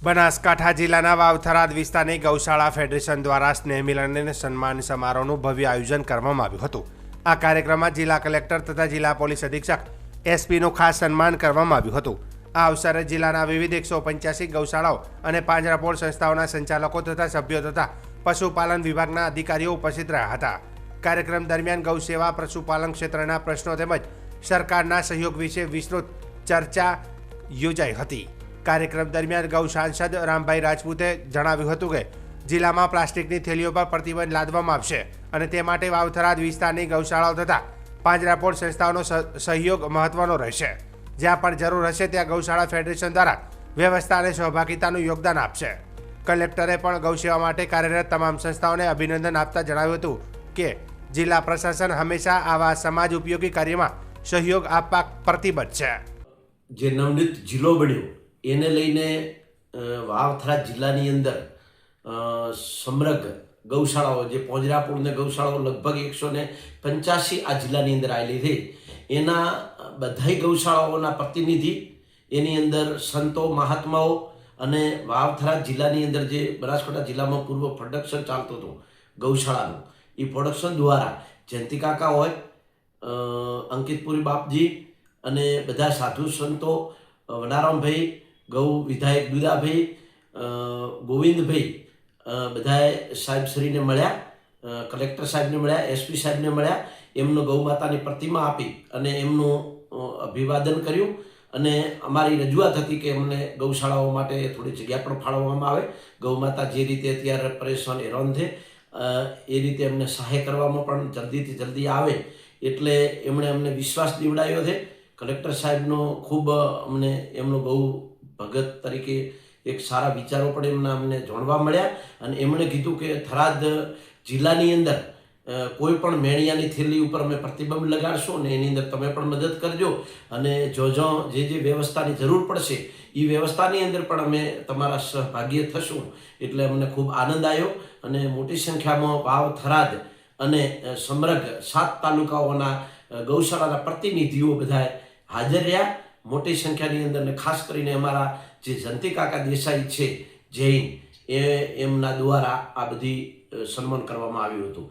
બનાસકાંઠા જિલ્લાના વાવથરાદ વિસ્તારની ગૌશાળા ફેડરેશન દ્વારા સ્નેહ મિલન અને સન્માન સમારોહનું ભવ્ય આયોજન કરવામાં આવ્યું હતું। આ કાર્યક્રમમાં જિલ્લા કલેક્ટર તથા જિલ્લા પોલીસ અધિક્ષક એસપીનું ખાસ સન્માન કરવામાં આવ્યું હતું। આ અવસરે જિલ્લાના વિવિધ 185 ગૌશાળાઓ અને પાંજરાપોળ સંસ્થાઓના સંચાલકો તથા સભ્યો તથા પશુપાલન વિભાગના અધિકારીઓ ઉપસ્થિત રહ્યા હતા। કાર્યક્રમ દરમિયાન ગૌસેવા પશુપાલન ક્ષેત્રના પ્રશ્નો તેમજ સરકારના સહયોગ વિશે વિસ્તૃત ચર્ચા યોજાઈ હતી। કાર્યક્રમ દરમિયાન ગૌ સાંસદ રામભાઈ રાજપૂતે જણાવ્યું હતું કે જિલ્લામાં પ્લાસ્ટિકની થેલીઓ પર પ્રતિબંધ લાદવામાં આવશે અને તે માટે વાવથરાદ વિસ્તારની ગૌશાળાઓ તથા પાંજરાપોળ સંસ્થાઓનો સહયોગ મહત્વનો રહેશે। જ્યાં પણ જરૂર હશે ત્યાં ગૌશાળા ફેડરેશન દ્વારા વ્યવસ્થા અને સહભાગિતાનું યોગદાન આપશે। કલેક્ટરે પણ ગૌસેવા માટે કાર્યરત તમામ સંસ્થાઓને અભિનંદન આપતા જણાવ્યું હતું કે જિલ્લા પ્રશાસન હંમેશા આવા સમાજ ઉપયોગી કાર્યમાં સહયોગ આપવા પ્રતિબદ્ધ છે। જે નવનીત જિલ્લો બન્યો એને લઈને વાવથરા જિલ્લાની અંદર સમગ્ર ગૌશાળાઓ જે પાંજરાપોળ ને ગૌશાળાઓ લગભગ 185 આ જિલ્લાની અંદર આવેલી છે। એના બધાય ગૌશાળાઓના પ્રતિનિધિ એની અંદર સંતો મહાત્માઓ અને વાવથરા જિલ્લાની અંદર જે બનાસકાંઠા જિલ્લામાં પૂર્વ પ્રોડક્શન ચાલતું હતું ગૌશાળાનું એ પ્રોડક્શન દ્વારા જયંતિ કાકા હોય, અંકિતપુરી બાપજી અને બધા સાધુ સંતો, વનારામભાઈ, ગૌ વિધાયક દુદાભાઈ, ગોવિંદભાઈ બધાએ સાહેબશ્રીને મળ્યા, કલેક્ટર સાહેબને મળ્યા, એસપી સાહેબને મળ્યા, એમનો ગૌ માતાની પ્રતિમા આપી અને એમનું અભિવાદન કર્યું અને અમારી રજૂઆત હતી કે અમને ગૌશાળાઓ માટે થોડી જગ્યા પણ ફાળવવામાં આવે। ગૌ માતા જે રીતે અત્યારે પરેશાન હેરાન છે એ રીતે એમને સહાય કરવામાં પણ જલ્દીથી જલ્દી આવે એટલે એમણે અમને વિશ્વાસ દીવડાવ્યો છે। કલેક્ટર સાહેબનો ખૂબ અમને એમનો ગૌ ભગત તરીકે એક સારા વિચારો પણ એમના અમને જાણવા મળ્યા અને એમણે કીધું કે થરાદ જિલ્લાની અંદર કોઈ પણ મેણિયાની થેલી ઉપર અમે પ્રતિબંધ લગાડશું અને એની અંદર તમે પણ મદદ કરજો અને જો જે વ્યવસ્થાની જરૂર પડશે એ વ્યવસ્થાની અંદર પણ અમે તમારા સહભાગી થશું। એટલે અમને ખૂબ આનંદ આવ્યો અને મોટી સંખ્યામાં વાવ, થરાદ અને સમગ્ર 7 તાલુકાઓના ગૌશાળાના પ્રતિનિધિઓ બધા હાજર રહ્યા મોટી સંખ્યાની અંદર ને ખાસ કરીને અમારા જે જયંતિ કાકા દેસાઈ છે જૈન એમના દ્વારા આ બધી સન્માન કરવામાં આવ્યું હતું।